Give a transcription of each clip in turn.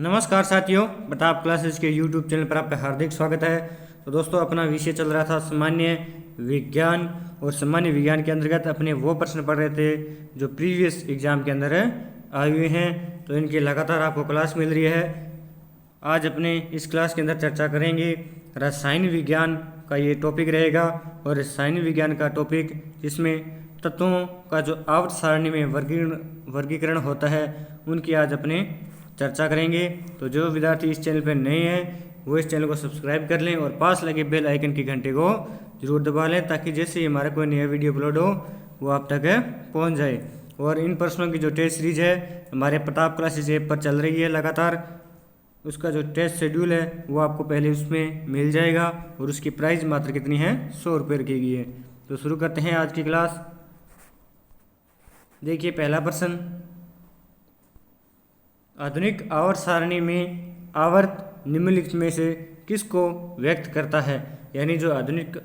नमस्कार साथियों, प्रताप क्लासेस के यूट्यूब चैनल पर आपका हार्दिक स्वागत है। तो दोस्तों, अपना विषय चल रहा था सामान्य विज्ञान, और सामान्य विज्ञान के अंतर्गत अपने वो प्रश्न पढ़ रहे थे जो प्रीवियस एग्जाम के अंदर आए हुए हैं। तो इनकी लगातार आपको क्लास मिल रही है। आज अपने इस क्लास के अंदर चर्चा करेंगे रसायन विज्ञान का ये टॉपिक रहेगा, और रसायन विज्ञान का टॉपिक जिसमें तत्वों का जो आवर्त सारणी में वर्गीकरण होता है उनकी आज अपने चर्चा करेंगे। तो जो विद्यार्थी इस चैनल पर नए हैं वो इस चैनल को सब्सक्राइब कर लें और पास लगे बेल आइकन की घंटे को जरूर दबा लें, ताकि जैसे ही हमारा कोई नया वीडियो अपलोड हो वो आप तक पहुंच जाए। और इन प्रश्नों की जो टेस्ट सीरीज है हमारे प्रताप क्लासेस ऐप पर चल रही है लगातार, उसका जो टेस्ट शेड्यूल है वो आपको पहले उसमें मिल जाएगा, और उसकी प्राइस मात्र कितनी है, 100 रुपये रखी गई है। तो शुरू करते हैं आज की क्लास। देखिए पहला प्रश्न, आधुनिक आवर्त सारणी में आवर्त निम्नलिखित में से किसको व्यक्त करता है। यानी जो आधुनिक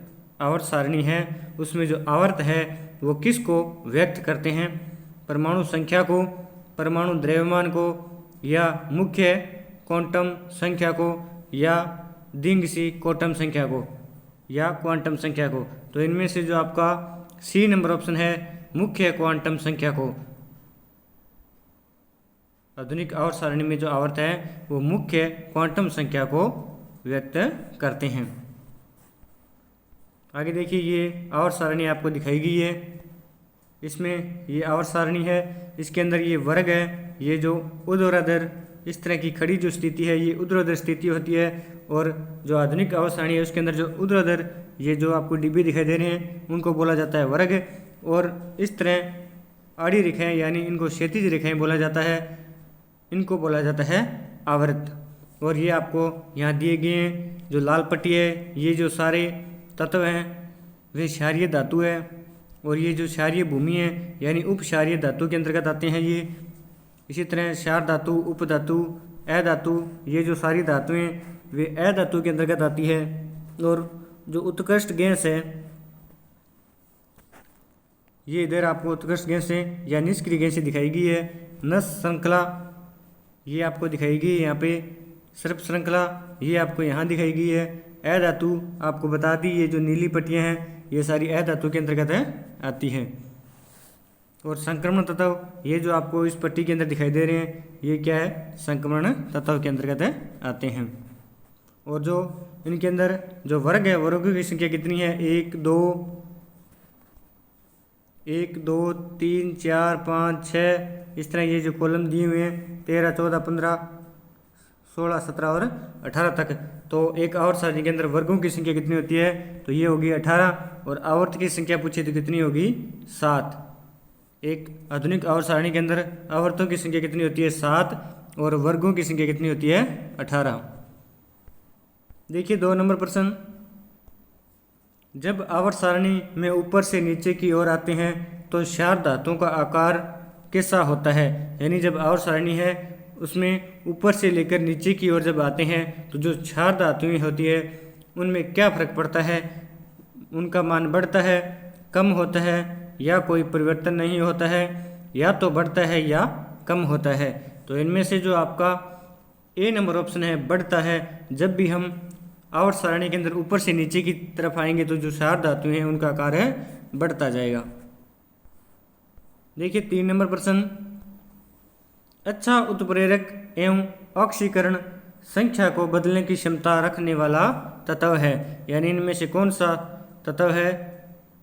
आवर्त सारणी है उसमें जो आवर्त है वो किसको व्यक्त करते हैं, परमाणु संख्या को, परमाणु द्रव्यमान को, या मुख्य क्वांटम संख्या को, या दिंगसी क्वांटम संख्या को, या क्वांटम संख्या को। तो इनमें से जो आपका सी नंबर ऑप्शन है, मुख्य क्वांटम संख्या को। आधुनिक आवर्त सारणी में जो आवर्त है वो मुख्य क्वांटम संख्या को व्यक्त करते हैं। आगे देखिए, ये आवर्त सारणी आपको दिखाई गई है। इसमें ये आवर्त सारणी है, इसके अंदर ये वर्ग है, ये जो ऊर्ध्वाधर इस तरह की खड़ी जो स्थिति है ये ऊर्ध्वाधर स्थिति होती है। और जो आधुनिक आवर्त सारणी है उसके अंदर जो ऊर्ध्वाधर ये जो आपको डिब्बे दिखाई दे रहे हैं उनको बोला जाता है वर्ग। और इस तरह आड़ी रेखाएं यानी इनको क्षैतिज रेखाएं बोला जाता है, इनको बोला जाता है आवर्त। और ये आपको यहाँ दिए गए हैं, जो लाल पट्टी है ये जो सारे तत्व हैं वे क्षारीय धातु है, और ये जो क्षारीय भूमि है यानी उप क्षारीय धातु के अंतर्गत आते हैं ये। इसी तरह क्षार धातु, उप धातु, अधातु, ये जो सारी धातुएं वे अधातु के अंतर्गत आती है। और जो उत्कृष्ट गैस है ये इधर आपको उत्कृष्ट गैस है या निष्क्रिय गैस दिखाई गई है। नस श्रृंखला ये आपको दिखाई गई है यहाँ पे, सर्प श्रृंखला ये आपको यहाँ दिखाई गई है। अधातु आपको बता दी, ये जो नीली पट्टियाँ हैं ये सारी अधातु के अंतर्गत आती हैं। और संक्रमण तत्व ये जो आपको इस पट्टी के अंदर दिखाई दे रहे हैं ये क्या है, संक्रमण तत्व के अंतर्गत आते हैं। और जो इनके अंदर जो वर्ग है, वर्गों की संख्या कितनी है, 1 2 3 4 5 6, इस तरह ये जो कॉलम दिए हुए हैं 13 14 15 16 17 और 18 तक। तो एक आवर्त सारणी के अंदर वर्गों की संख्या कितनी होती है, तो ये होगी 18, और आवर्त की संख्या पूछे तो कितनी होगी, 7। एक आधुनिक आवर्त सारणी के अंदर आवर्तों की संख्या कितनी होती है, 7, और वर्गों की संख्या कितनी होती है, 18। देखिए 2 नंबर प्रश्न, जब आवर्त सारणी में ऊपर से नीचे की ओर आते हैं तो क्षार धातुओं का आकार कैसा होता है। यानी जब आवर्त सारणी है उसमें ऊपर से लेकर नीचे की ओर जब आते हैं तो जो क्षार धातुएं होती है उनमें क्या फर्क पड़ता है, उनका मान बढ़ता है, कम होता है, या कोई परिवर्तन नहीं होता है, या तो बढ़ता है या कम होता है। तो इनमें से जो आपका ए नंबर ऑप्शन है, बढ़ता है। जब भी हम आवर्त सारणी के अंदर ऊपर से नीचे की तरफ आएंगे तो जो क्षार धातु हैं उनका आकार है बढ़ता जाएगा। देखिए 3 नंबर प्रश्न, अच्छा उत्प्रेरक एवं ऑक्सीकरण संख्या को बदलने की क्षमता रखने वाला तत्व है। यानी इनमें से कौन सा तत्व है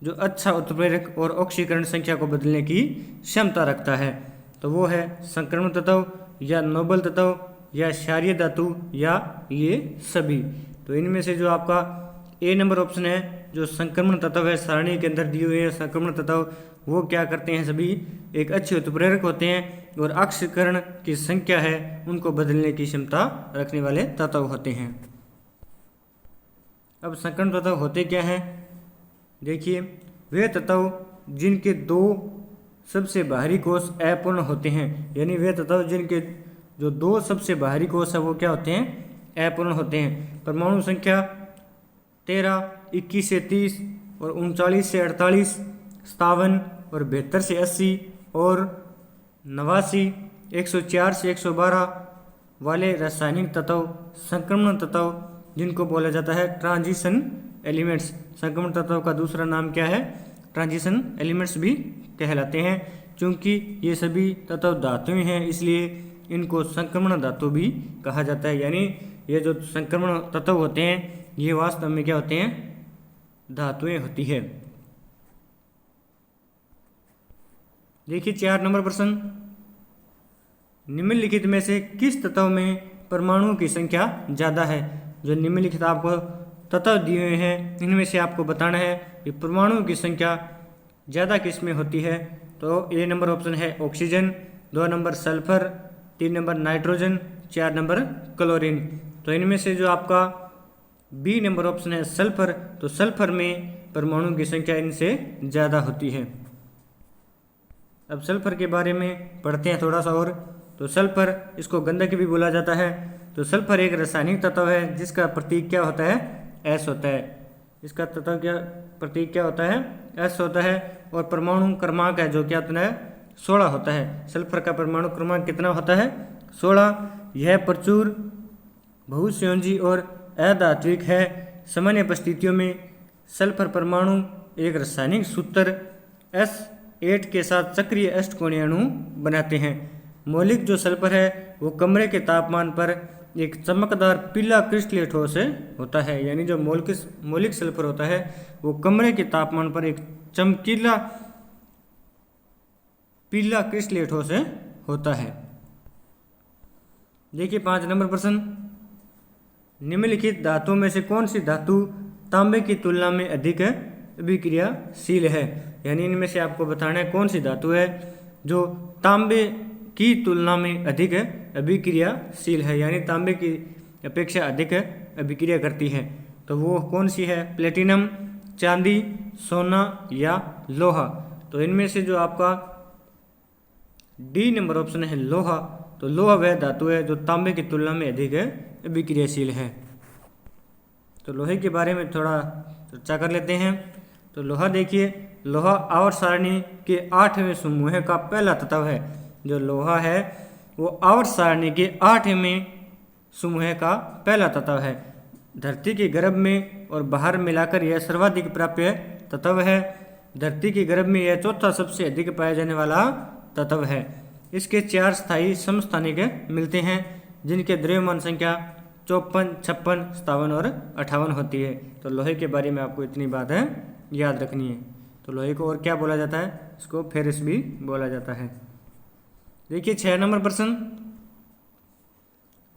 जो अच्छा उत्प्रेरक और ऑक्सीकरण संख्या को बदलने की क्षमता रखता है। तो वो है संक्रमण तत्व, या नोबल तत्व, या क्षारीय धातु, या ये सभी। तो इनमें से जो आपका ए नंबर ऑप्शन है, जो संक्रमण तत्व है सारणी के अंदर दिए हुए हैं संक्रमण तत्व, वो क्या करते हैं, सभी एक अच्छे उत्प्रेरक होते हैं, और ऑक्सीकरण की संख्या है उनको बदलने की क्षमता रखने वाले तत्व होते हैं। अब संक्रमण तत्व होते क्या हैं, देखिए वे तत्व जिनके 2 सबसे बाहरी कोश अपूर्ण होते हैं। यानी वे तत्व जिनके जो 2 सबसे बाहरी कोश है वो क्या होते हैं, अपूर्ण होते हैं। परमाणु संख्या 13, 21 से 30, और 39 से 48, 57 और 72 से 80, और 89, 104 से 112, वाले रासायनिक तत्व संक्रमण तत्व जिनको बोला जाता है ट्रांजिशन एलिमेंट्स। संक्रमण तत्व का दूसरा नाम क्या है? ट्रांजिशन एलिमेंट्स भी कहलाते हैं। क्योंकि ये सभी तत्व धातुएं हैं इसलिए इनको संक्रमण धातु भी कहा जाता है। यानी ये जो संक्रमण तत्व होते हैं ये वास्तव में क्या होते हैं? धातुएं होती है। देखिए 4 नंबर प्रश्न, निम्नलिखित में से किस तत्व में परमाणुओं की संख्या ज़्यादा है? जो निम्नलिखित आपको तत्व दिए हुए हैं इनमें से आपको बताना है कि परमाणुओं की संख्या ज़्यादा किस में होती है। तो ए नंबर ऑप्शन है oxygen, 2 number sulphur, 3 number nitrogen, 4 number chlorine. तो इनमें से जो आपका बी नंबर ऑप्शन है सल्फर, तो सल्फर में परमाणुओं की संख्या इनसे ज़्यादा होती है। अब सल्फर के बारे में पढ़ते हैं थोड़ा सा और। तो सल्फर, इसको गंधक भी बोला जाता है। तो सल्फर एक रासायनिक तत्व है जिसका प्रतीक क्या होता है? एस होता है। इसका तत्व क्या प्रतीक क्या होता है? एस होता है। और परमाणु क्रमांक है जो क्या होता है? 16 होता है। सल्फर का परमाणु क्रमांक कितना होता है? 16। यह प्रचुर बहुसंयोजी और अधात्विक है। सामान्य परिस्थितियों में सल्फर परमाणु एक रासायनिक सूत्र S8 के साथ सक्रिय अष्टकोणीय अणु बनाते हैं। मौलिक जो सल्फर है वो कमरे के तापमान पर एक चमकदार पीला क्रिस्टलीय ठोस होता है। यानी जो मौलिक सल्फर होता है वो कमरे के तापमान पर एक चमकीला पीला क्रिस्टलीय ठोस होता है। देखिए 5 नंबर प्रश्न, निम्नलिखित धातुओं में से कौन सी धातु तांबे की तुलना में अधिक अभिक्रियाशील है? यानी इनमें से आपको बताना है कौन सी धातु है जो तांबे की तुलना में अधिक अभिक्रियाशील है, यानी तांबे की अपेक्षा अधिक अभिक्रिया करती है। तो वो कौन सी है? प्लेटिनम, चांदी, सोना या लोहा। तो इनमें से जो आपका डी नंबर ऑप्शन है लोहा। तो लोहा वह धातु है जो तांबे की तुलना में अधिक अभिक्रियाशील है। तो लोहे के बारे में थोड़ा चर्चा कर लेते हैं। तो लोहा देखिए, लोहा आवर्त सारणी के 8वें समूह का पहला तत्व है। जो लोहा है वो आवर्त सारणी के 8वें समूह का पहला तत्व है। धरती के गर्भ में और बाहर मिलाकर यह सर्वाधिक प्राप्य तत्व है। धरती के गर्भ में यह चौथा सबसे अधिक पाया जाने वाला तत्व है। इसके 4 स्थायी समस्थानिक मिलते हैं जिनके द्रव्यमान संख्या 54, 56, 57 और 58 होती है। तो लोहे के बारे में आपको इतनी बात है याद रखनी है। तो लोहे को और क्या बोला जाता है? इसको फेरिस भी बोला जाता है। देखिए 6 नंबर प्रश्न,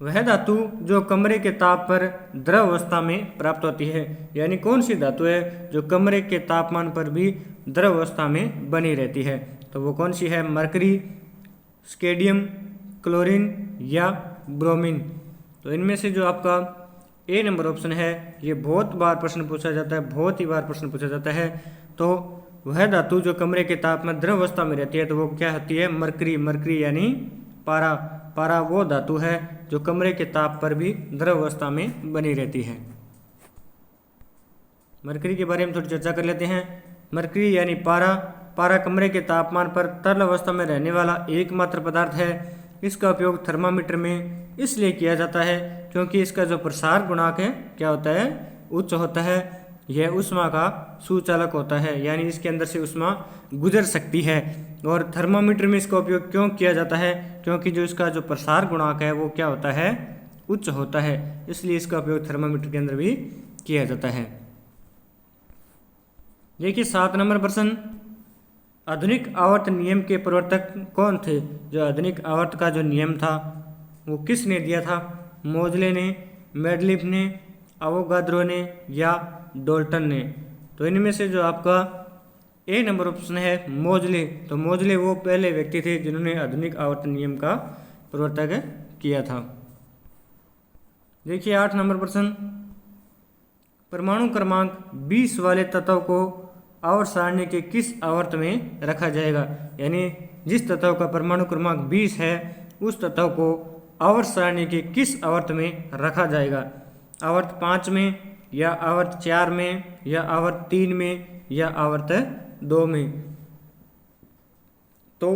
वह धातु जो कमरे के ताप पर द्रव अवस्था में प्राप्त होती है। यानी कौन सी धातु है जो कमरे के तापमान पर भी द्रव अवस्था में बनी रहती है? तो वो कौन सी है? मरकरी, स्केडियम, क्लोरीन या ब्रोमीन। तो इनमें से जो आपका ए नंबर ऑप्शन है ये बहुत बार प्रश्न पूछा जाता है, बहुत ही बार प्रश्न पूछा जाता है। तो वह धातु जो कमरे के ताप में द्रव अवस्था में रहती है तो वो क्या होती है? मरकरी। मरकरी यानी पारा। पारा वो धातु है जो कमरे के ताप पर भी द्रव अवस्था में बनी रहती है। मरकरी के बारे में थोड़ी चर्चा कर लेते हैं। मरकरी यानी पारा। पारा कमरे के तापमान पर तरल अवस्था में रहने वाला एकमात्र पदार्थ है। इसका उपयोग थर्मामीटर में इसलिए किया जाता है क्योंकि इसका जो प्रसार गुणांक है क्या होता है? उच्च होता है। यह ऊष्मा का सुचालक होता है, यानी इसके अंदर से ऊष्मा गुजर सकती है। और थर्मामीटर में इसका उपयोग क्यों किया जाता है? क्योंकि जो इसका जो प्रसार गुणांक है वो क्या होता है? उच्च होता है, इसलिए इसका उपयोग थर्मामीटर के अंदर भी किया जाता है। देखिए 7 नंबर प्रश्न, आधुनिक आवर्त नियम के प्रवर्तक कौन थे? जो आधुनिक आवर्त का जो नियम था वो किसने दिया था? मोजले ने, मेडलिफ ने, अवोगाद्रो ने या डोल्टन ने। तो इनमें से जो आपका ए नंबर ऑप्शन है मोजले। तो मोजले वो पहले व्यक्ति थे जिन्होंने आधुनिक आवर्त नियम का प्रवर्तक किया था। देखिए 8 नंबर प्रश्न, परमाणु क्रमांक 20 वाले तत्व को आवर्त सारणी के किस आवर्त में रखा जाएगा? यानी जिस तत्व का परमाणु क्रमांक 20 है उस तत्व को आवर्त सारणी के किस आवर्त में रखा जाएगा? आवर्त 5 में या आवर्त 4 में या आवर्त 3 में या आवर्त 2 में? तो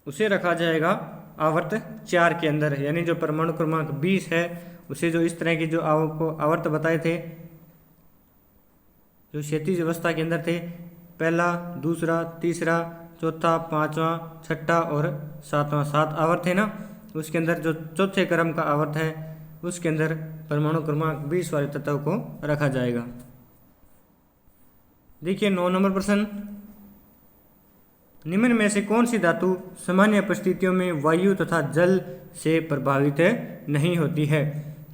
उसे रखा जाएगा आवर्त 4 के अंदर, यानी जो परमाणु क्रमांक 20 है उसे जो इस तरह की जो आपको आवर्त बताए थे जो क्षैतिज अवस्था के अंदर थे, पहला, दूसरा, तीसरा, चौथा, पांचवा, छठा और सातवां, 7 आवर्त है ना। उसके अंदर जो चौथे क्रम का आवर्त है उसके अंदर परमाणु क्रमांक 20 वाले तत्व को रखा जाएगा। देखिए 9 नंबर प्रश्न, निम्न में से कौन सी धातु सामान्य परिस्थितियों में वायु तथा जल से प्रभावित नहीं होती है।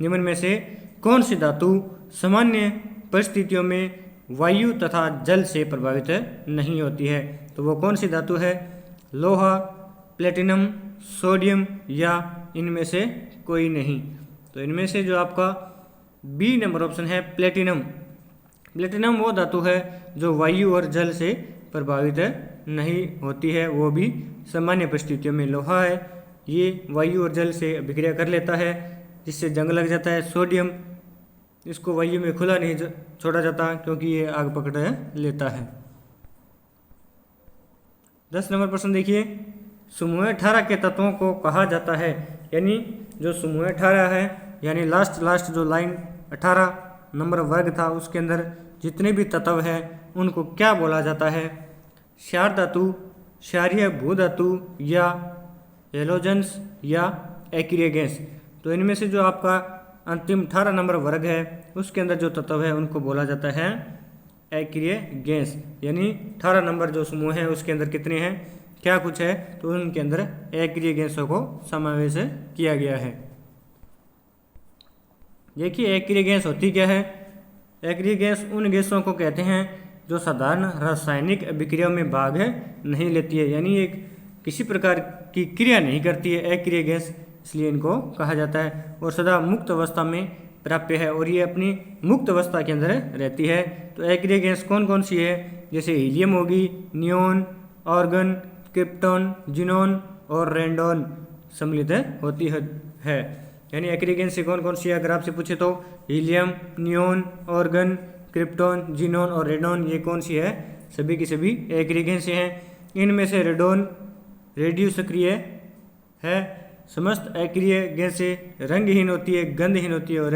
निम्न में से कौन सी धातु सामान्य परिस्थितियों में वायु तथा जल से प्रभावित नहीं होती है। तो वो कौन सी धातु है, लोहा, प्लेटिनम, सोडियम या इनमें से कोई नहीं। तो इनमें से जो आपका बी नंबर ऑप्शन है प्लेटिनम। प्लेटिनम वो धातु है जो वायु और जल से प्रभावित नहीं होती है, वो भी सामान्य परिस्थितियों में। लोहा है ये वायु और जल से अभिक्रिया कर लेता है जिससे जंग लग जाता है। सोडियम इसको वायु में खुला नहीं छोड़ा जाता क्योंकि ये आग पकड़ लेता है। 10 नंबर प्रश्न देखिए, समूह 18 के तत्वों को कहा जाता है, यानी जो समूह 18 है यानी लास्ट जो लाइन 18 नंबर वर्ग था उसके अंदर जितने भी तत्व हैं उनको क्या बोला जाता है, क्षार धातु, क्षारीय भूधातु या हेलोजेंस या एक्रिय गैस। तो इनमें से जो आपका अंतिम 18 नंबर वर्ग है उसके अंदर जो तत्व है उनको बोला जाता है एक्रिय गैस। यानी 18 नंबर जो समूह है उसके अंदर कितने हैं, क्या कुछ है, तो उनके अंदर एक्रिय गैसों को समावेश किया गया है। देखिए एक्रिय गैस होती क्या है। एक्रिय गैस उन गैसों को कहते हैं जो साधारण रासायनिक अभिक्रिया में भाग नहीं लेती है, यानी एक किसी प्रकार की क्रिया नहीं करती है एक्रिय गैस, इसलिए इनको कहा जाता है। और सदा मुक्त अवस्था में प्राप्य है और ये अपनी मुक्त अवस्था के अंदर रहती है। तो एक्रिय गैस कौन कौन सी है, जैसे हीलियम होगी, नियोन, ऑर्गन, क्रिप्टॉन, जिनोन और रेंडोन सम्मिलित होती है। यानी एक्रिय गैस से कौन कौन सी है अगर आपसे पूछे तो helium, neon, organ, krypton, xenon और रेडोन, ये कौन सी है, सभी की सभी एक्रिय गैस हैं। इनमें से रेडोन रेडियो सक्रिय है। समस्त एक्रिय गैसें रंगहीन होती है, गंधहीन होती है और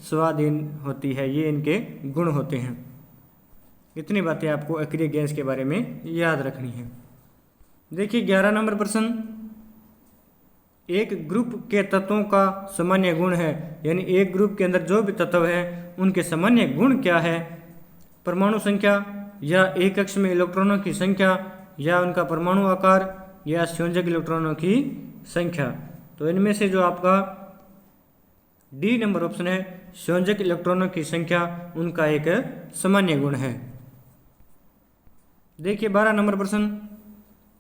स्वादहीन होती है, ये इनके गुण होते हैं। इतनी बातें आपको एक्रिय गैस के बारे में याद रखनी है। देखिए 11 नंबर प्रश्न, एक ग्रुप के तत्वों का सामान्य गुण है, यानी एक ग्रुप के अंदर जो भी तत्व है उनके सामान्य गुण क्या है, परमाणु संख्या या एक कक्ष में इलेक्ट्रॉनों की संख्या या उनका परमाणु आकार या संयोजक इलेक्ट्रॉनों की संख्या। तो इनमें से जो आपका डी नंबर ऑप्शन है संयोजक इलेक्ट्रॉनों की संख्या उनका एक सामान्य गुण है। देखिए 12 नंबर प्रश्न,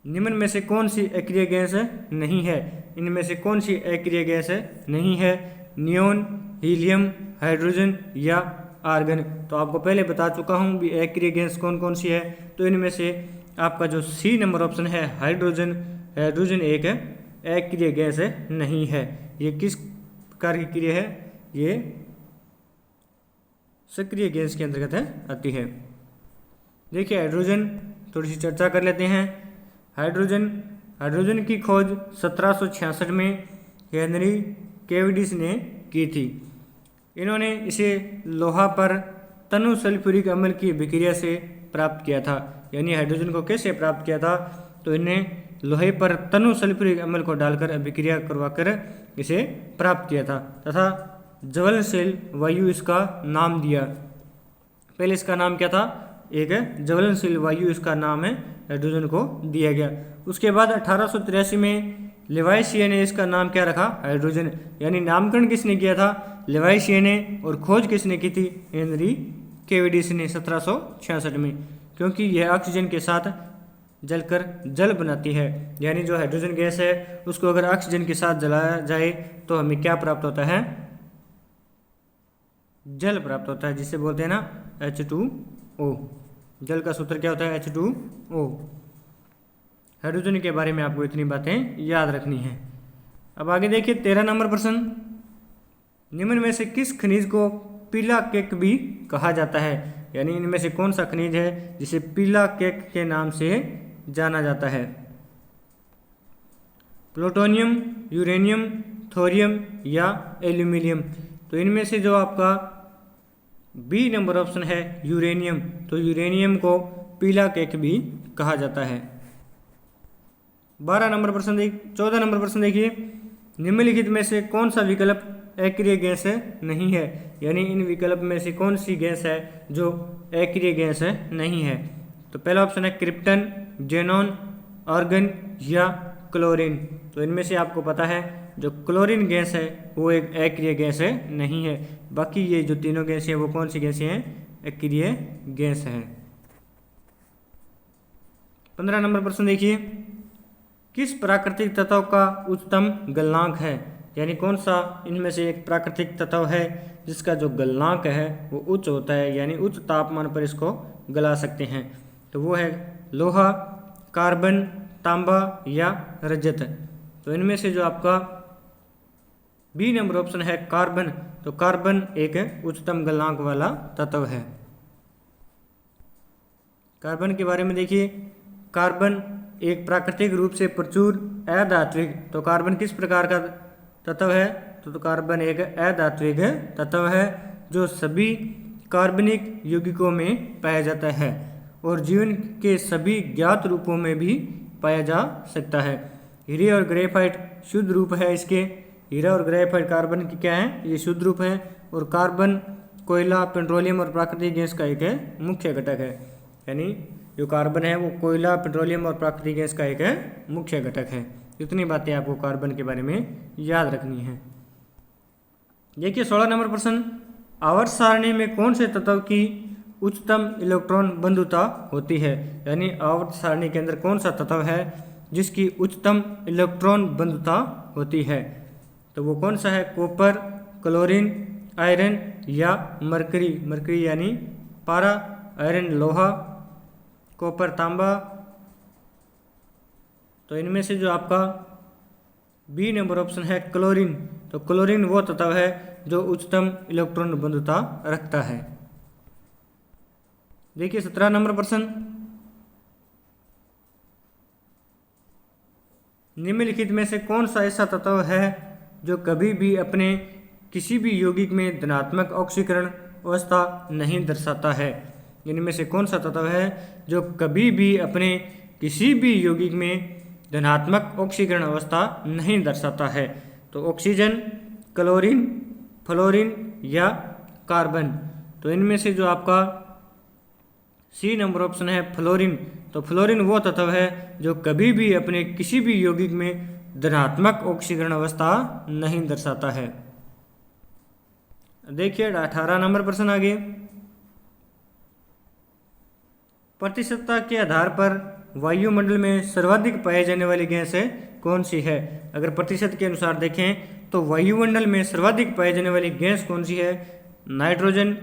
निम्न में से कौन सी एक्रिय गैस नहीं है। इनमें से कौन सी एक्रिय गैस नहीं है, नियोन, हीलियम, हाइड्रोजन या आर्गन। तो आपको पहले बता चुका हूँ भी एक्रिय गैस कौन कौन सी है। तो इनमें से आपका जो सी नंबर ऑप्शन है हाइड्रोजन, हाइड्रोजन एक एक्रिय गैस नहीं है। ये किस प्रकार की क्रिया है, ये सक्रिय गैस के अंतर्गत आती है। देखिए हाइड्रोजन थोड़ी सी चर्चा कर लेते हैं। हाइड्रोजन की खोज 1766 में हेनरी कैवेंडिश ने की थी। इन्होंने इसे लोहा पर तनु सल्फ्यूरिक अम्ल की अभिक्रिया से प्राप्त किया था। यानी हाइड्रोजन को कैसे प्राप्त किया था, तो इन्हें लोहे पर तनु सल्फ्यूरिक अम्ल को डालकर अभिक्रिया करवाकर इसे प्राप्त किया था तथा ज्वलनशील वायु इसका नाम दिया। पहले इसका नाम क्या था, एक ज्वलनशील वायु इसका नाम है, हाइड्रोजन को दिया गया। उसके बाद 1883 में लेवाइसिए ने इसका नाम क्या रखा, हाइड्रोजन। यानी नामकरण किसने किया था, लेवाइसिए ने, और खोज किसने की थी, हेनरी कैवेंडिश ने 1766 में। क्योंकि यह ऑक्सीजन के साथ जलकर जल बनाती है। यानी जो हाइड्रोजन गैस है उसको अगर ऑक्सीजन के साथ जलाया जाए तो हमें क्या प्राप्त होता है, जल प्राप्त होता है, जिसे बोलते हैं ना H2O। जल का सूत्र क्या होता है, H2O। हाइड्रोजन के बारे में आपको इतनी बातें याद रखनी है। अब आगे देखिए 13 नंबर प्रश्न, निम्न में से किस खनिज को पीला केक भी कहा जाता है। यानी इनमें से कौन सा खनिज है जिसे पीला केक के नाम से जाना जाता है। प्लूटोनियम, यूरेनियम, थोरियम या एल्यूमिनियम। तो इनमें से जो आपका बी नंबर ऑप्शन है यूरेनियम, तो यूरेनियम को पीला केक भी कहा जाता है। 14 नंबर प्रश्न देखिए, निम्नलिखित में से कौन सा विकल्प अक्रिय गैस नहीं है, यानी इन विकल्प में से कौन सी गैस है जो अक्रिय गैस नहीं है। तो पहला ऑप्शन है क्रिप्टन, जेनॉन, आर्गन या क्लोरीन। तो इनमें से आपको पता है जो क्लोरीन गैस है वो एक अक्रिय गैस नहीं है। बाकी ये जो तीनों गैस हैं वो कौन सी गैसें हैं, अक्रिय गैस है। 15 नंबर प्रश्न देखिए, किस प्राकृतिक तत्व का उच्चतम गलनांक है, यानी कौन सा इनमें से एक प्राकृतिक तत्व है जिसका जो गलनांक है वो उच्च होता है, यानी उच्च तापमान पर इसको गला सकते हैं। तो वो है लोहा, कार्बन, तांबा या रजत। तो इनमें से जो आपका बी नंबर ऑप्शन है कार्बन, तो कार्बन एक उच्चतम गलनांक वाला तत्व है। कार्बन के बारे में देखिए, कार्बन एक प्राकृतिक रूप से प्रचुर अधात्विक, तो कार्बन किस प्रकार का तत्व है, तो कार्बन एक अधात्विक तत्व है जो सभी कार्बनिक यौगिकों में पाया जाता है और जीवन के सभी ज्ञात रूपों में भी पाया जा सकता है। हीरे और ग्रेफाइट शुद्ध रूप है इसके, हीरा और ग्रेफाइट कार्बन की क्या है, ये शुद्ध रूप है। और कार्बन कोयला, पेट्रोलियम और प्राकृतिक गैस का एक मुख्य घटक है, यानी जो कार्बन है वो कोयला, पेट्रोलियम और प्राकृतिक गैस का एक मुख्य घटक है। इतनी बातें आपको कार्बन के बारे में याद रखनी है। देखिए 16 नंबर प्रश्न, आवर्त सारणी में कौन से तत्व की उच्चतम इलेक्ट्रॉन बंधुता होती है, यानी आवर्त सारणी के अंदर कौन सा तत्व है जिसकी उच्चतम इलेक्ट्रॉन बंधुता होती है। तो वो कौन सा है, कॉपर, क्लोरीन, आयरन या मरकरी। मरकरी यानी पारा, आयरन लोहा, कॉपर तांबा। तो इनमें से जो आपका बी नंबर ऑप्शन है क्लोरीन, तो क्लोरीन वो तत्व है जो उच्चतम इलेक्ट्रॉन बंधुता रखता है। देखिए 17 नंबर प्रश्न, निम्नलिखित में से कौन सा ऐसा तत्व है जो कभी भी अपने किसी भी यौगिक में धनात्मक ऑक्सीकरण अवस्था नहीं दर्शाता है। इनमें से कौन सा तत्व है जो कभी भी अपने किसी भी यौगिक में धनात्मक ऑक्सीकरण अवस्था नहीं दर्शाता है। तो ऑक्सीजन, क्लोरीन, फ्लोरीन या कार्बन। तो इनमें से जो आपका सी नंबर ऑप्शन है फ्लोरीन, तो फ्लोरीन वो तत्व है जो कभी भी अपने किसी भी यौगिक में धनात्मक ऑक्सीकरण अवस्था नहीं दर्शाता है। देखिए 18 नंबर प्रश्न आगे, प्रतिशतता के आधार पर वायुमंडल में सर्वाधिक पाए जाने वाली गैस है कौन सी है। अगर प्रतिशत के अनुसार देखें तो वायुमंडल में सर्वाधिक पाई जाने वाली गैस कौन सी है, नाइट्रोजन,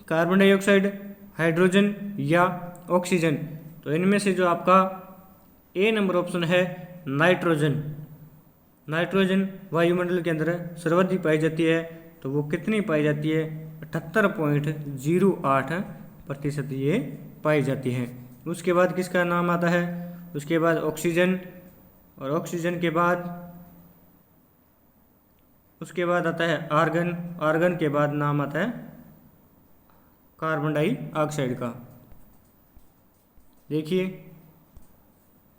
कार्बन डाइऑक्साइड, हाइड्रोजन या ऑक्सीजन। तो इनमें से जो आपका ए नंबर ऑप्शन है नाइट्रोजन। नाइट्रोजन वायुमंडल के अंदर सर्वाधिक पाई जाती है। तो वो कितनी पाई जाती है, 78.08% ये पाई जाती है। उसके बाद किसका नाम आता है, उसके बाद ऑक्सीजन, और ऑक्सीजन के बाद उसके बाद आता है आर्गन, आर्गन के बाद नाम आता है कार्बन डाइऑक्साइड का। देखिए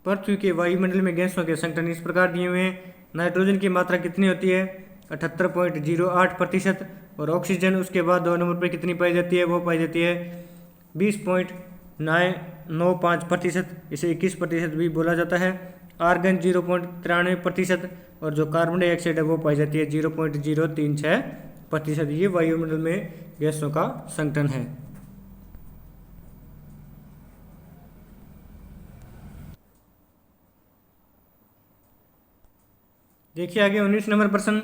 पृथ्वी के वायुमंडल में गैसों के संघटन इस प्रकार दिए हुए हैं। नाइट्रोजन की मात्रा कितनी होती है, 78.08%, और ऑक्सीजन उसके बाद 2 नंबर पर कितनी पाई जाती है, वो पाई जाती है 20.95%, इसे 21% भी बोला जाता है। आर्गन 0.93%, और जो कार्बन डाइऑक्साइड है वो पाई जाती है 0.036%। ये वायुमंडल में गैसों का संघटन है। देखिए आगे 19 नंबर प्रश्न,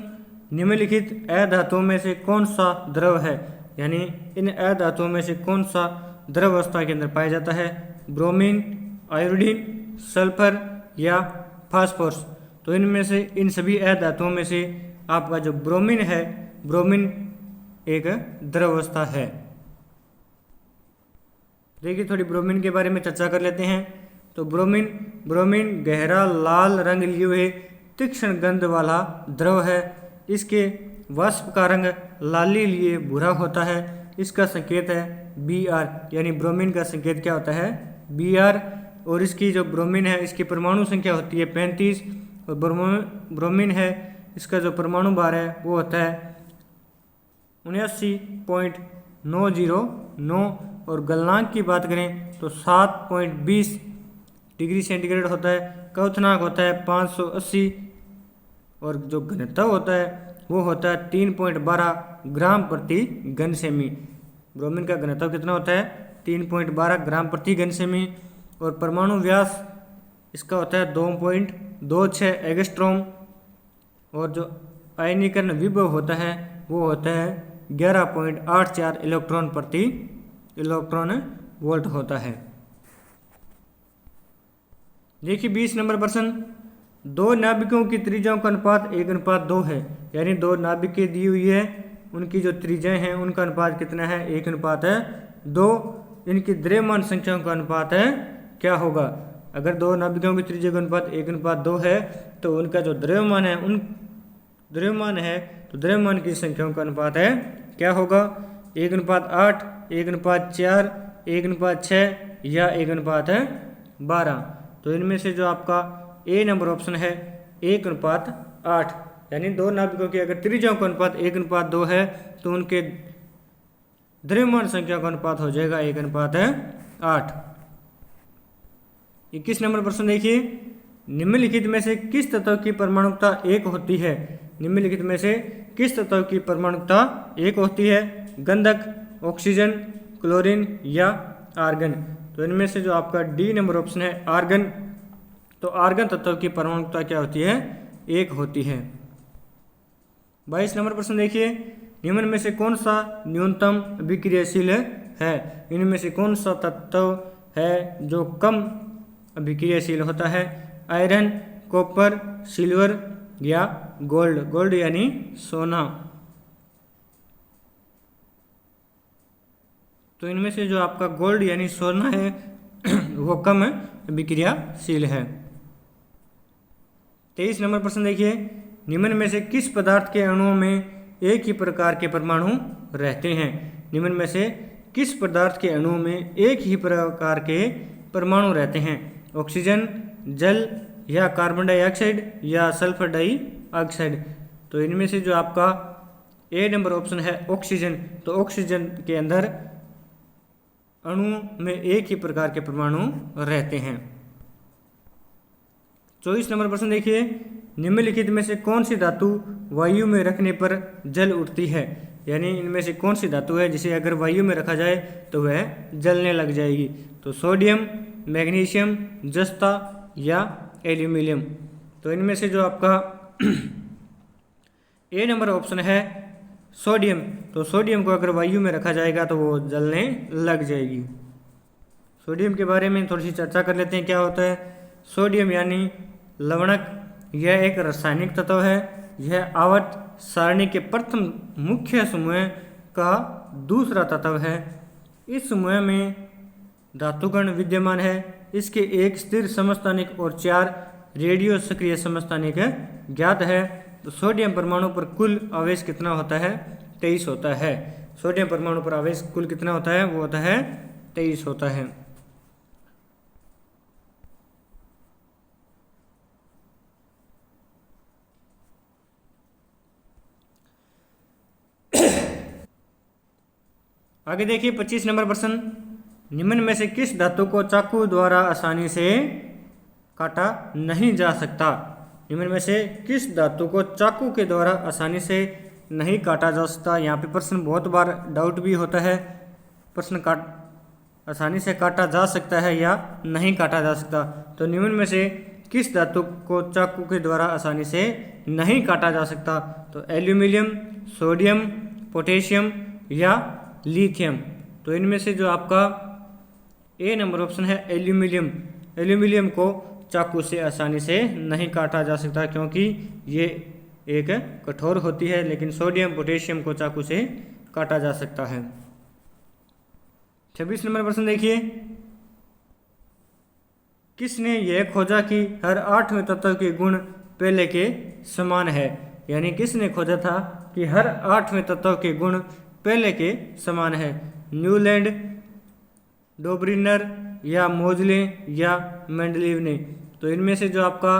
निम्नलिखित अधातुओं में से कौन सा द्रव है, यानी इन अधातुओं में से कौन सा द्रव अवस्था के अंदर पाया जाता है, ब्रोमीन, आयोडीन, सल्फर या फास्फोरस। तो इनमें से इन सभी अधातुओं में से आपका जो ब्रोमीन है, ब्रोमीन एक द्रव अवस्था है। देखिए थोड़ी ब्रोमीन के बारे में चर्चा कर लेते हैं। तो ब्रोमीन गहरा लाल रंग लिए हुए तीक्ष्ण गंध वाला द्रव है। इसके वाष्प का रंग लाली लिए भूरा होता है। इसका संकेत है Br, यानी ब्रोमीन का संकेत क्या होता है Br। और इसकी जो ब्रोमीन है इसकी परमाणु संख्या होती है 35 और ब्रोमीन है इसका जो परमाणु भार है वो होता है 79.909 और गलनांक की बात करें तो 7.20 डिग्री सेंटीग्रेड होता है। क्वथनांक होता है 580 और जो घनत्व होता है वो होता है 3.12 ग्राम प्रति घन सेमी। ब्रोमीन का घनत्व कितना होता है 3.12 ग्राम प्रति घन सेमी और परमाणु व्यास इसका होता है 2.26 एंगस्ट्रॉम और जो आयनीकरण विभव होता है वो होता है 11.84 इलेक्ट्रॉन प्रति इलेक्ट्रॉन वोल्ट होता है। देखिए 20 नंबर प्रश्न, दो नाभिकों की त्रिज्याओं का अनुपात 1:2 है, यानी दो नाभिकें दी हुई है उनकी जो त्रिज्याएं हैं उनका अनुपात कितना है 1:2। इनकी द्रव्यमान संख्याओं का अनुपात है क्या होगा। अगर दो नाभिकों की त्रिज्या का अनुपात 1:2 है तो उनका जो द्रव्यमान है तो द्रव्यमान की संख्याओं का अनुपात है क्या होगा 1:8, 1:4, 1:6 या 1:12। तो इनमें से जो आपका ए नंबर ऑप्शन है 1:8, यानी दो नाभिकों की अगर त्रिज्याओं का अनुपात 1:2 है तो उनके द्रव्यमान संख्या का अनुपात हो जाएगा 1:8। 21 नंबर प्रश्न देखिए, निम्नलिखित में से किस तत्व की परमाणुकता 1 होती है। निम्नलिखित में से किस तत्व की परमाणुकता 1 होती है, गंधक, ऑक्सीजन, क्लोरीन या आर्गन। तो इनमें से जो आपका डी नंबर ऑप्शन है आर्गन। तो आर्गन तत्व की परमाणुकता क्या होती है 1 होती है। 22 नंबर प्रश्न देखिए, निम्न में से कौन सा न्यूनतम अभिक्रियाशील है। इनमें से कौन सा तत्व है जो कम अभिक्रियाशील होता है, आयरन, कॉपर, सिल्वर या गोल्ड। गोल्ड यानी सोना। तो इनमें से जो आपका गोल्ड यानी सोना है वो कम अभिक्रियाशील है। 23 नंबर प्रश्न देखिए, निम्न में से किस पदार्थ के अणुओं में एक ही प्रकार के परमाणु रहते हैं। निम्न में से किस पदार्थ के अणुओं में एक ही प्रकार के परमाणु रहते हैं, ऑक्सीजन, जल या कार्बन डाइऑक्साइड या सल्फर डाइऑक्साइड। तो इनमें से जो आपका ए नंबर ऑप्शन है ऑक्सीजन। तो ऑक्सीजन के अंदर अणु में एक ही प्रकार के परमाणु रहते हैं। 24 नंबर प्रश्न देखिए, निम्नलिखित में से कौन सी धातु वायु में रखने पर जल उठती है। यानी इनमें से कौन सी धातु है जिसे अगर वायु में रखा जाए तो वह जलने लग जाएगी। तो सोडियम, मैग्नीशियम, जस्ता या एल्यूमिनियम। तो इनमें से जो आपका ए नंबर ऑप्शन है सोडियम। तो सोडियम को अगर वायु में रखा जाएगा तो वो जलने लग जाएगी। सोडियम के बारे में थोड़ी सी चर्चा कर लेते हैं क्या होता है। सोडियम यानी लवणक, यह एक रासायनिक तत्व है। यह आवर्त सारणी के प्रथम मुख्य समूह का दूसरा तत्व है। इस समूह में धातुकण विद्यमान है। इसके एक स्थिर समस्थानिक और 4 रेडियो सक्रिय समस्थानिक ज्ञात है। तो सोडियम परमाणु पर कुल आवेश कितना होता है 23 होता है। सोडियम परमाणु पर आवेश कुल कितना होता है वो होता है 23 होता है। आगे देखिए 25 नंबर प्रश्न, निम्न में से किस धातु को चाकू द्वारा आसानी से काटा नहीं जा सकता। निम्न में से किस धातु को चाकू के द्वारा आसानी से नहीं काटा जा सकता। यहाँ पे प्रश्न बहुत बार डाउट भी होता है, प्रश्न आसानी से काटा जा सकता है या नहीं काटा जा सकता। तो निम्न में से किस धातु को चाकू के द्वारा आसानी से नहीं काटा जा सकता। तो एल्यूमिनियम, सोडियम, पोटेशियम या लिथियम। तो इनमें से जो आपका ए नंबर ऑप्शन है एल्यूमिनियम। एल्यूमिनियम को चाकू से आसानी से नहीं काटा जा सकता क्योंकि ये एक कठोर होती है, लेकिन सोडियम, पोटेशियम को चाकू से काटा जा सकता है। 26 नंबर प्रश्न देखिए, किसने यह खोजा कि हर 8वें तत्व के गुण पहले के समान है। यानी किसने खोजा था कि हर 8वें तत्व के गुण पहले के समान है? न्यूलैंड, डोब्रिनर या मोजले या मेंडलीव ने। तो इनमें से जो आपका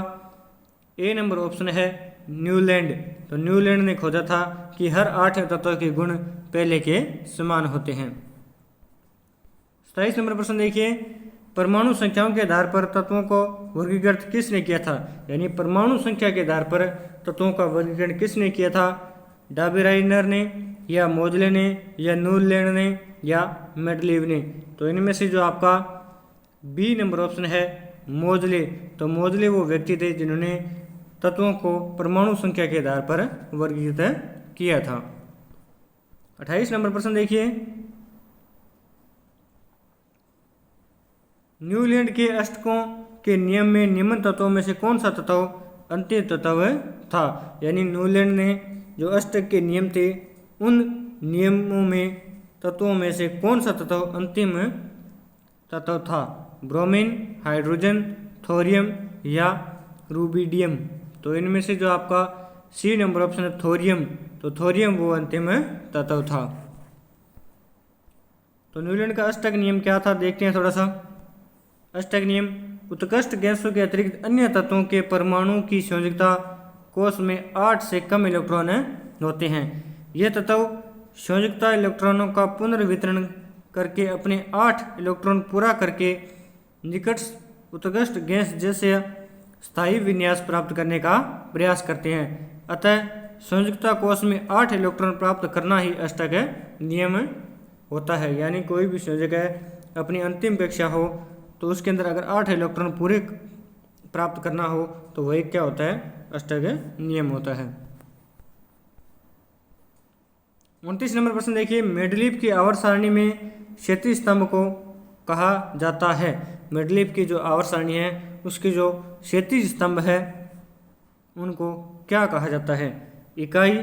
ए नंबर ऑप्शन है न्यूलैंड, तो न्यूलैंड ने खोजा था कि हर 8वें तत्व के गुण पहले के समान होते हैं। 27 नंबर प्रश्न देखिए, परमाणु संख्याओं के आधार पर तत्वों को वर्गीकृत किसने किया था? यानी परमाणु संख्या के आधार पर तत्वों का वर्गीकरण किसने किया था? डॉबेराइनर ने या मोजले ने या न्यूलैंड ने या मेंडलीव ने। तो इनमें से जो आपका बी नंबर ऑप्शन है मोजले, तो मोजले वो व्यक्ति थे जिन्होंने तत्वों को परमाणु संख्या के आधार पर वर्गीकृत किया था। 28 नंबर प्रश्न देखिए, न्यूलैंड के अष्टकों के नियम में निम्न तत्वों में से कौन सा तत्व अंतिम तत्व था? यानी न्यूलैंड ने जो अष्टक के नियम थे उन नियमों में तत्वों में से कौन सा तत्व अंतिम तत्व था? ब्रोमीन, हाइड्रोजन, थोरियम या रूबिडियम। तो इनमें से जो आपका सी नंबर ऑप्शन है थोरियम, तो थोरियम वो अंतिम तत्व था। तो न्यूलैंड का अष्टक नियम क्या था देखते हैं थोड़ा सा। अष्टक नियम, उत्कृष्ट गैसों के अतिरिक्त अन्य तत्वों के परमाणु की संयोजकता कोष में 8 से कम इलेक्ट्रॉन होते हैं। यह तत्व संयोजकता इलेक्ट्रॉनों का पुनर्वितरण करके अपने 8 इलेक्ट्रॉन पूरा करके निकट उत्कृष्ट गैस जैसे स्थायी विन्यास प्राप्त करने का प्रयास करते हैं। अतः संयोजकता कोष में 8 इलेक्ट्रॉन प्राप्त करना ही अष्टक नियम होता है। यानी कोई भी संयोजक है अपनी अंतिम कक्षा हो तो उसके अंदर अगर 8 इलेक्ट्रॉन पूरे प्राप्त करना हो तो वही क्या होता है? अष्टक नियम होता है। 29 नंबर प्रश्न देखिए, मेंडलीव की आवर्त सारणी में क्षैतिज स्तंभ को कहा जाता है? मेंडलीव की जो आवर्त सारणी है उसके जो क्षैतिज स्तंभ है उनको क्या कहा जाता है? इकाई,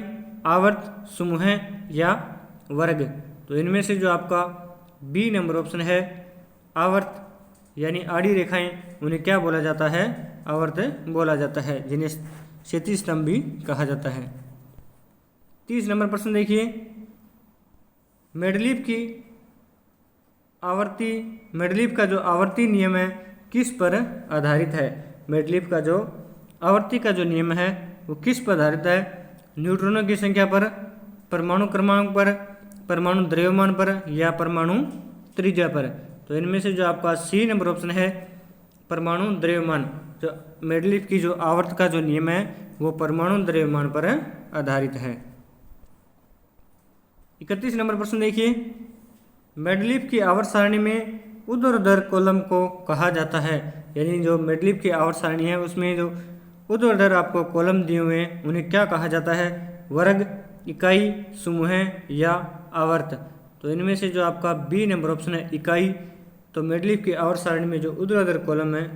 आवर्त, समूह या वर्ग। तो इनमें से जो आपका बी नंबर ऑप्शन है आवर्त, यानी आड़ी रेखाएं उन्हें क्या बोला जाता है? आवर्त बोला जाता है, जिन्हें क्षैतिज स्तंभ भी कहा जाता है। 30 नंबर प्रश्न देखिए, मेंडलीव का जो आवर्ती नियम है किस पर आधारित है? मेंडलीव का जो आवर्ती का जो नियम है वो किस पर आधारित है? न्यूट्रॉनों की संख्या पर, परमाणु क्रमांक पर, परमाणु द्रव्यमान पर या परमाणु त्रिज्या पर। तो इनमें से जो आपका सी नंबर ऑप्शन है परमाणु द्रव्यमान। जो मेंडलीव की जो आवर्त का जो नियम है वो परमाणु द्रव्यमान पर आधारित है। 31 नंबर प्रश्न देखिए, मेंडलीव की आवर्त सारणी में ऊर्ध्वाधर कॉलम को कहा जाता है? यानी जो मेंडलीव की आवर्त सारणी है उसमें जो ऊर्ध्वाधर आपको कॉलम दिए हुए हैं उन्हें क्या कहा जाता है? वर्ग, इकाई, समूह या आवर्त। तो इनमें से जो आपका बी नंबर ऑप्शन है इकाई, तो मेंडलीव की आवर्त सारणी में जो ऊर्ध्वाधर कॉलम है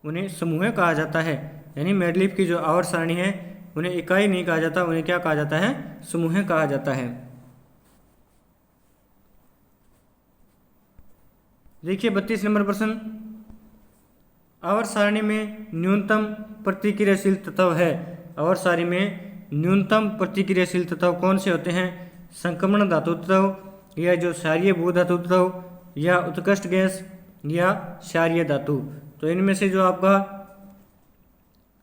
उन्हें समूह कहा जाता है। यानी मेंडलीव की जो आवर्त सारणी है उन्हें इकाई नहीं कहा जाता, उन्हें क्या कहा जाता है? समूह कहा जाता है। देखिए 32 नंबर प्रश्न, आवर्त सारणी में न्यूनतम प्रतिक्रियाशील तत्व है? आवर्त सारणी में न्यूनतम प्रतिक्रियाशील तत्व कौन से होते हैं? संक्रमण धातु तत्व या जो क्षारीय भू धातु तत्व या उत्कृष्ट गैस या क्षारीय धातु। तो इनमें से जो आपका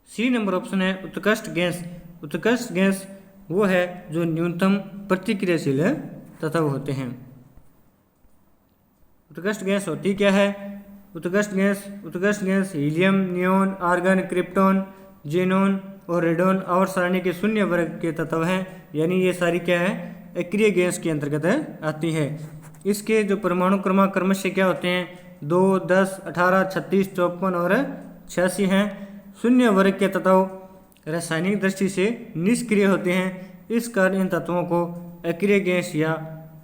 सी नंबर ऑप्शन है उत्कृष्ट गैस। उत्कृष्ट गैस वो है जो न्यूनतम प्रतिक्रियाशील तत्व होते हैं। उत्कृष्ट गैस होती क्या है? उत्कृष्ट gas helium, neon, argon, krypton, xenon और रेडॉन आवर्त सारणी के शून्य वर्ग के तत्व हैं। यानी ये सारी क्या है? अक्रिय गैस के अंतर्गत आती है। इसके जो परमाणु क्रमांक क्रमशः क्या होते हैं? 2, 10, 18, 36, 54 और 86 हैं। शून्य वर्ग के तत्व रासायनिक दृष्टि से निष्क्रिय होते हैं, इस कारण इन तत्वों को अक्रिय गैस या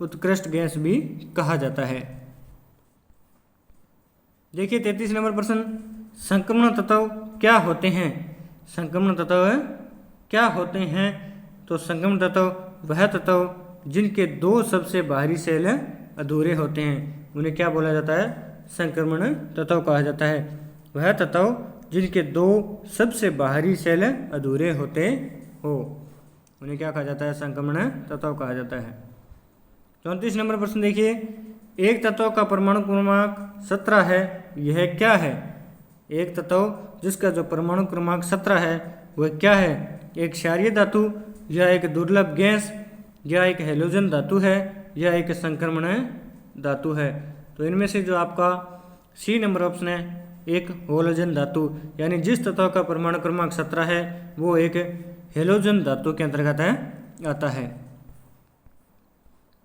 उत्कृष्ट गैस भी कहा जाता है। देखिए 33 नंबर प्रश्न, संक्रमण तत्व क्या होते हैं? संक्रमण तत्व क्या होते हैं? तो संक्रमण तत्व वह तत्व जिनके 2 सबसे बाहरी सेल अधूरे होते हैं उन्हें क्या बोला जाता है? संक्रमण तत्व कहा जाता है। वह तत्व जिनके दो सबसे बाहरी सेल अधूरे होते हो, उन्हें क्या कहा जाता है? संक्रमण तत्व कहा जाता है। 34 नंबर प्रश्न देखिए, एक तत्व का परमाणु क्रमांक 17 है, यह क्या है? एक तत्व जिसका जो परमाणु क्रमांक 17 है वह क्या है? एक क्षारीय धातु, या एक दुर्लभ गैस, या एक हैलोजन धातु है, या एक संक्रमण धातु है? तो इनमें से जो आपका सी नंबर ऑप्शन है, एक हैलोजन धातु, यानी जिस तत्व का परमाणु क्रमांक 17 है वो एक हैलोजन धातु के अंतर्गत आता है।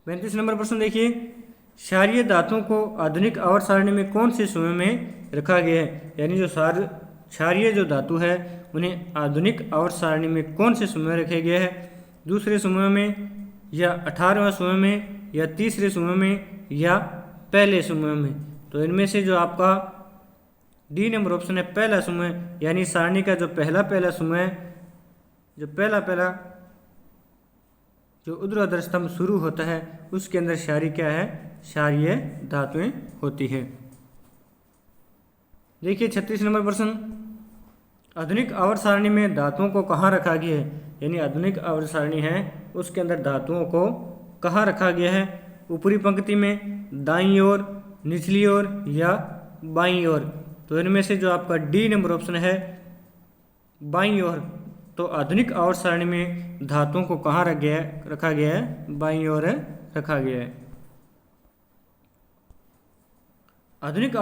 35 नंबर प्रश्न देखिए, क्षारीय धातुओं को आधुनिक आवर्त सारणी में कौन से समूह में रखा गया है? यानी जो क्षारीय जो धातु है उन्हें आधुनिक आवर्त सारणी में कौन से समूह में रखे गए हैं? दूसरे समूह में, या 18वें समूह में, या तीसरे समूह में, या पहले समूह में? तो इनमें से जो आपका डी नंबर ऑप्शन है, पहला समूह, यानी सारणी का जो पहला समूह है, जो पहला जो ऊर्ध्वाधर स्तंभ शुरू होता है उसके अंदर क्षारीय क्या है? क्षारीय धातुएं होती है। देखिए 36 नंबर प्रश्न, आधुनिक आवर्त सारणी में धातुओं को कहाँ रखा गया है? यानी आधुनिक आवर्त सारणी है उसके अंदर धातुओं को कहाँ रखा गया है? ऊपरी पंक्ति में, दाईं ओर, निचली ओर, या बाईं ओर? तो इनमें से जो आपका डी नंबर ऑप्शन है, बाईं ओर। तो आधुनिक आवर्त सारणी में धातुओं को कहाँ रखा गया है? बाईं ओर रखा गया है। आधुनिक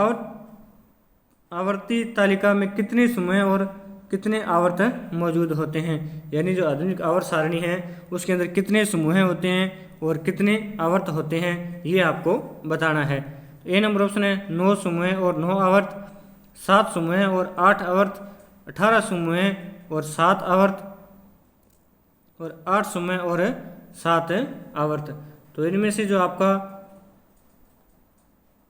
आवर्ती तालिका में कितने समूह और कितने आवर्त मौजूद होते हैं? यानी जो आधुनिक आवर्त सारणी है उसके अंदर कितने समूह होते हैं और कितने आवर्त होते हैं, ये आपको बताना है। ए नंबर ऑप्शन है 9 समूह और 9 आवर्त, 7 समूह और 8 आवर्त, 18 समूह और 7 आवर्त, और 8 समूह और 7 आवर्त। तो इनमें से जो आपका